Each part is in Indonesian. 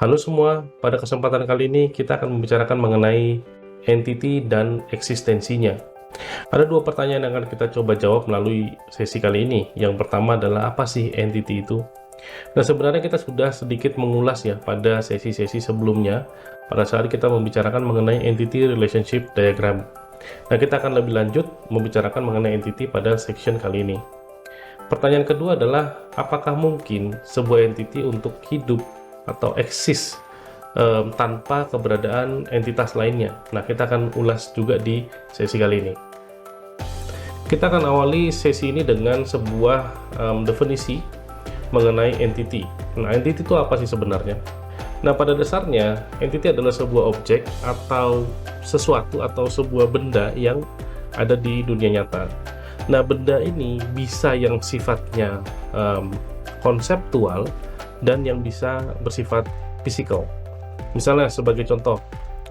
Halo semua, pada kesempatan kali ini kita akan membicarakan mengenai entity dan eksistensinya. Ada dua pertanyaan yang akan kita coba jawab melalui sesi kali ini. Yang pertama adalah apa sih entity itu? Nah, sebenarnya kita sudah sedikit mengulas ya pada sesi-sesi sebelumnya pada saat kita membicarakan mengenai entity relationship diagram. Nah, kita akan lebih lanjut membicarakan mengenai entity pada section kali ini. Pertanyaan kedua adalah apakah mungkin sebuah entity untuk hidup atau eksis tanpa keberadaan entitas lainnya. Nah, kita akan ulas juga di sesi kali ini. Kita akan awali sesi ini dengan sebuah definisi mengenai entity. Nah, entity itu apa sih sebenarnya? Nah, pada dasarnya, entity adalah sebuah objek atau sesuatu atau sebuah benda yang ada di dunia nyata. Nah, benda ini bisa yang sifatnya konseptual dan yang bisa bersifat fisikal. Misalnya sebagai contoh,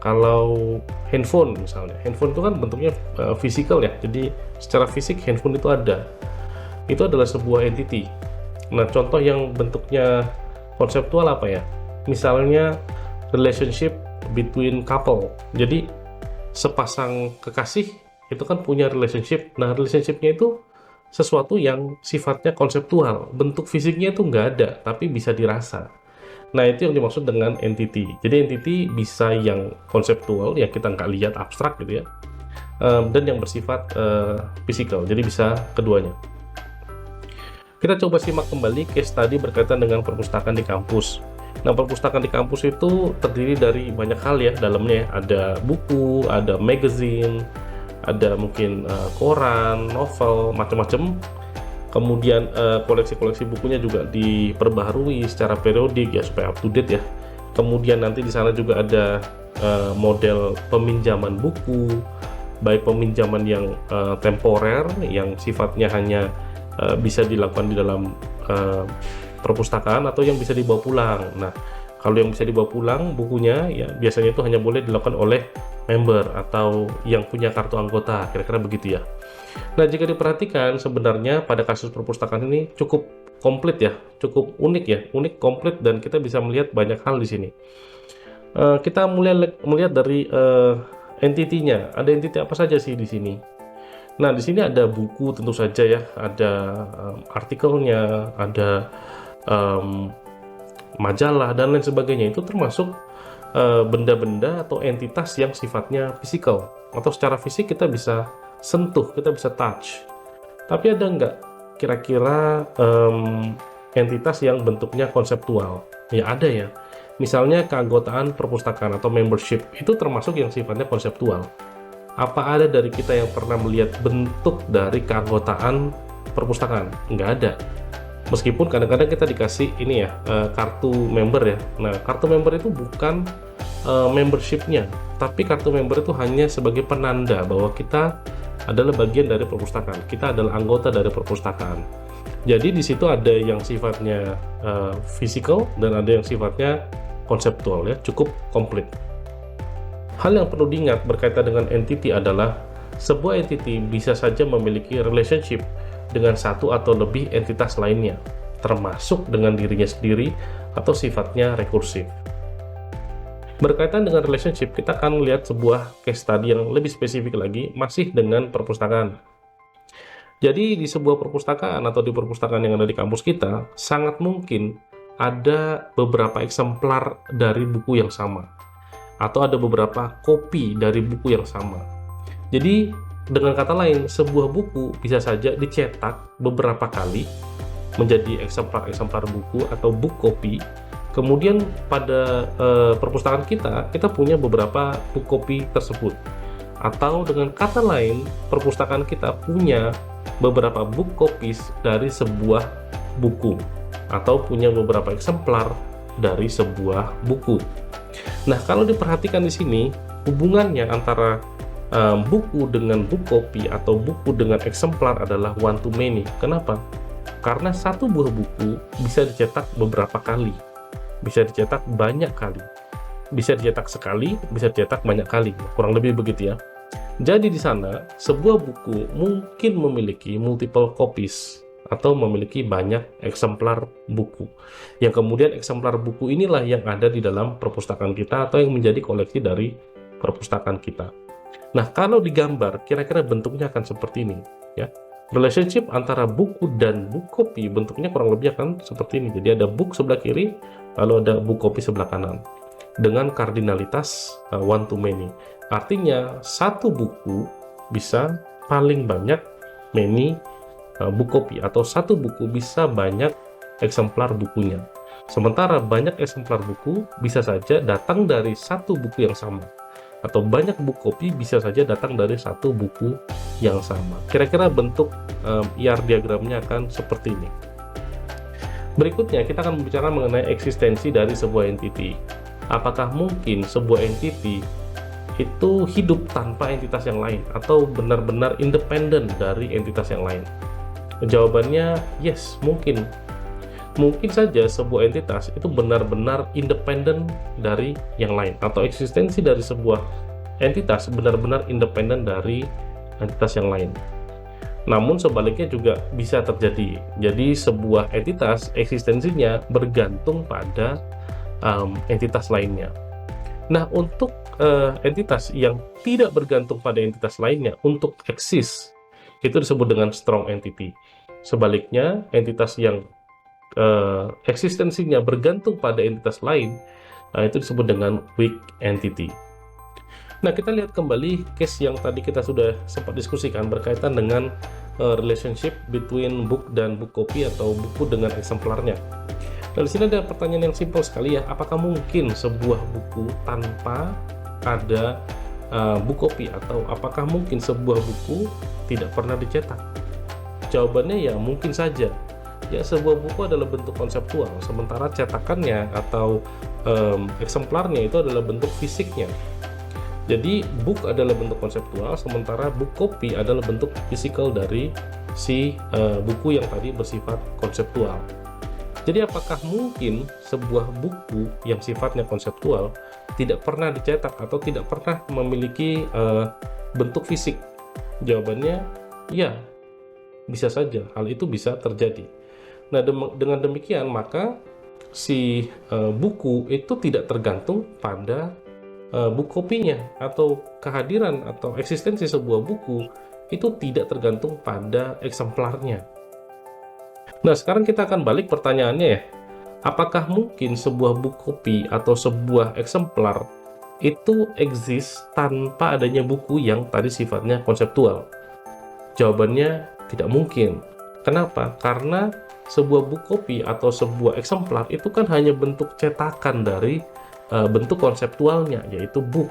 kalau handphone misalnya, handphone itu kan bentuknya fisikal ya, jadi secara fisik handphone itu ada. Itu adalah sebuah entity. Nah, contoh yang bentuknya konseptual apa ya? Misalnya relationship between couple. Jadi sepasang kekasih itu kan punya relationship. Nah, relationshipnya itu sesuatu yang sifatnya konseptual, bentuk fisiknya itu nggak ada, tapi bisa dirasa. Nah, itu yang dimaksud dengan entity. Jadi entity bisa yang konseptual, yang kita nggak lihat abstrak gitu ya, dan yang bersifat physical, jadi bisa keduanya. Kita coba simak kembali case study berkaitan dengan perpustakaan di kampus. Nah, perpustakaan di kampus itu terdiri dari banyak hal ya dalamnya. Ada buku, ada magazine, ada mungkin koran, novel, macam-macam. Kemudian koleksi-koleksi bukunya juga diperbaharui secara periodik ya supaya up to date ya. Kemudian nanti di sana juga ada model peminjaman buku, baik peminjaman yang temporer yang sifatnya hanya bisa dilakukan di dalam perpustakaan atau yang bisa dibawa pulang. Nah, kalau yang bisa dibawa pulang bukunya ya biasanya itu hanya boleh dilakukan oleh member atau yang punya kartu anggota, kira-kira begitu ya. Nah, jika diperhatikan sebenarnya pada kasus perpustakaan ini cukup komplit ya, cukup unik ya, unik, komplit, dan kita bisa melihat banyak hal di sini. Kita mulai melihat dari entity-nya. Ada entity apa saja sih di sini? Nah, di sini ada buku tentu saja ya, ada artikelnya, ada majalah dan lain sebagainya. Itu termasuk benda-benda atau entitas yang sifatnya fisikal, atau secara fisik kita bisa sentuh, kita bisa touch. Tapi ada nggak kira-kira entitas yang bentuknya konseptual? Ya ada ya. Misalnya keanggotaan perpustakaan atau membership, itu termasuk yang sifatnya konseptual. Apa ada dari kita yang pernah melihat bentuk dari keanggotaan perpustakaan? Nggak ada. Meskipun kadang-kadang kita dikasih ini ya, kartu member ya. Nah, kartu member itu bukan membershipnya, tapi kartu member itu hanya sebagai penanda bahwa kita adalah bagian dari perpustakaan, kita adalah anggota dari perpustakaan. Jadi di situ ada yang sifatnya physical dan ada yang sifatnya konseptual ya, cukup komplit. Hal yang perlu diingat berkaitan dengan entity adalah sebuah entity bisa saja memiliki relationship dengan satu atau lebih entitas lainnya, termasuk dengan dirinya sendiri atau sifatnya rekursif. Berkaitan dengan relationship, kita akan melihat sebuah case study yang lebih spesifik lagi, masih dengan perpustakaan. Jadi di sebuah perpustakaan atau di perpustakaan yang ada di kampus kita, sangat mungkin ada beberapa eksemplar dari buku yang sama, atau ada beberapa kopi dari buku yang sama. Jadi dengan kata lain, sebuah buku bisa saja dicetak beberapa kali menjadi eksemplar-eksemplar buku atau book copy. Kemudian pada perpustakaan kita punya beberapa book copy tersebut. Atau dengan kata lain, perpustakaan kita punya beberapa book copies dari sebuah buku, atau punya beberapa eksemplar dari sebuah buku. Nah, kalau diperhatikan di sini, hubungannya antara buku dengan book copy atau buku dengan eksemplar adalah one to many. Kenapa? Karena satu buah buku bisa dicetak beberapa kali, bisa dicetak banyak kali, bisa dicetak sekali, bisa dicetak banyak kali, kurang lebih begitu ya. Jadi di sana sebuah buku mungkin memiliki multiple copies atau memiliki banyak eksemplar buku. Yang kemudian eksemplar buku inilah yang ada di dalam perpustakaan kita atau yang menjadi koleksi dari perpustakaan kita. Nah, kalau digambar, kira-kira bentuknya akan seperti ini, ya. Relationship antara buku dan book copy bentuknya kurang lebih akan seperti ini. Jadi ada book sebelah kiri, lalu ada book copy sebelah kanan, dengan kardinalitas one to many. Artinya, satu buku bisa paling banyak many book copy, atau satu buku bisa banyak eksemplar bukunya. Sementara banyak eksemplar buku bisa saja datang dari satu buku yang sama, atau banyak book copy bisa saja datang dari satu buku yang sama. Kira-kira bentuk ER diagramnya akan seperti ini. Berikutnya kita akan berbicara mengenai eksistensi dari sebuah entity. Apakah mungkin sebuah entity itu hidup tanpa entitas yang lain, atau benar-benar independen dari entitas yang lain? Jawabannya yes, mungkin. Mungkin saja sebuah entitas itu benar-benar independen dari yang lain, atau eksistensi dari sebuah entitas benar-benar independen dari entitas yang lain. Namun sebaliknya juga bisa terjadi. Jadi sebuah entitas eksistensinya bergantung pada entitas lainnya. Nah, untuk entitas yang tidak bergantung pada entitas lainnya untuk eksis, itu disebut dengan strong entity. Sebaliknya, entitas yang eksistensinya bergantung pada entitas lain, itu disebut dengan weak entity. Nah, kita lihat kembali case yang tadi kita sudah sempat diskusikan berkaitan dengan relationship between book dan book copy, atau buku dengan eksemplarnya. Nah, di sini ada pertanyaan yang simpel sekali, ya. Apakah mungkin sebuah buku tanpa ada book copy, atau apakah mungkin sebuah buku tidak pernah dicetak? Jawabannya ya mungkin saja. Ya, sebuah buku adalah bentuk konseptual, sementara cetakannya atau eksemplarnya itu adalah bentuk fisiknya. Jadi book adalah bentuk konseptual, sementara book copy adalah bentuk fisikal dari si buku yang tadi bersifat konseptual. Jadi apakah mungkin sebuah buku yang sifatnya konseptual tidak pernah dicetak atau tidak pernah memiliki bentuk fisik? Jawabannya ya, bisa saja hal itu bisa terjadi. Nah, dengan demikian maka si buku itu tidak tergantung pada book copy-nya, atau kehadiran atau eksistensi sebuah buku itu tidak tergantung pada eksemplarnya. Nah, sekarang kita akan balik pertanyaannya, ya. Apakah mungkin sebuah book copy atau sebuah eksemplar itu eksis tanpa adanya buku yang tadi sifatnya konseptual? Jawabannya tidak mungkin. Kenapa? Karena sebuah book copy atau sebuah eksemplar itu kan hanya bentuk cetakan dari bentuk konseptualnya, yaitu book.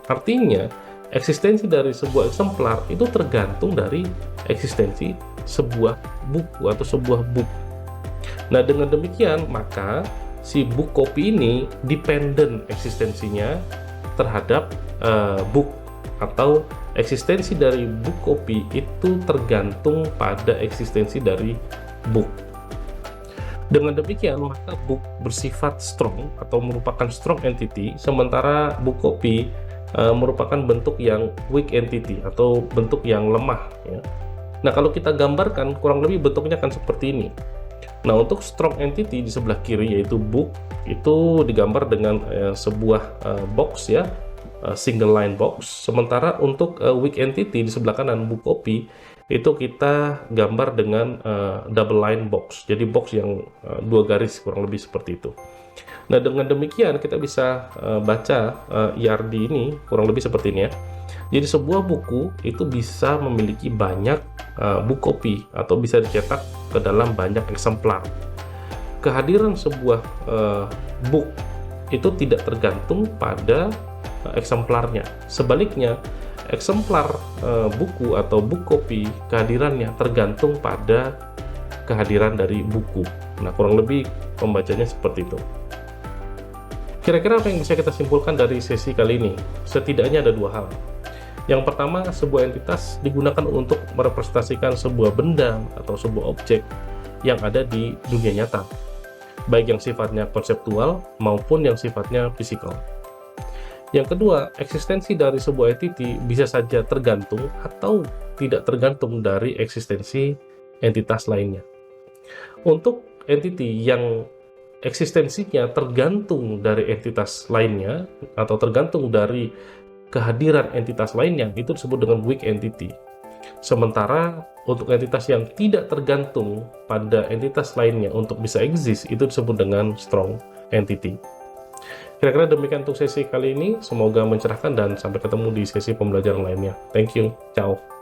Artinya, eksistensi dari sebuah eksemplar itu tergantung dari eksistensi sebuah buku atau sebuah book. Nah, dengan demikian maka si book copy ini dependen eksistensinya terhadap book, atau eksistensi dari book copy itu tergantung pada eksistensi dari book. Dengan demikian maka book bersifat strong atau merupakan strong entity, sementara book copy merupakan bentuk yang weak entity atau bentuk yang lemah, ya. Nah, kalau kita gambarkan kurang lebih bentuknya akan seperti ini. Nah, untuk strong entity di sebelah kiri yaitu book, itu digambar dengan sebuah box, ya, single line box. Sementara untuk weak entity di sebelah kanan book copy itu kita gambar dengan double line box. Jadi box yang dua garis, kurang lebih seperti itu. Nah, dengan demikian kita bisa baca ERD ini kurang lebih seperti ini, ya. Jadi sebuah buku itu bisa memiliki banyak book copy atau bisa dicetak ke dalam banyak eksemplar. Kehadiran sebuah book itu tidak tergantung pada eksemplarnya. Sebaliknya, eksemplar buku atau book copy kehadirannya tergantung pada kehadiran dari buku. Nah, kurang lebih pembacanya seperti itu. Kira-kira apa yang bisa kita simpulkan dari sesi kali ini? Setidaknya ada dua hal. Yang pertama, sebuah entitas digunakan untuk merepresentasikan sebuah benda atau sebuah objek yang ada di dunia nyata, baik yang sifatnya konseptual maupun yang sifatnya fisikal. Yang kedua, eksistensi dari sebuah entity bisa saja tergantung atau tidak tergantung dari eksistensi entitas lainnya. Untuk entity yang eksistensinya tergantung dari entitas lainnya atau tergantung dari kehadiran entitas lainnya, itu disebut dengan weak entity. Sementara untuk entitas yang tidak tergantung pada entitas lainnya untuk bisa exist, itu disebut dengan strong entity. Kira-kira demikian untuk sesi kali ini, semoga mencerahkan dan sampai ketemu di sesi pembelajaran lainnya. Thank you, ciao.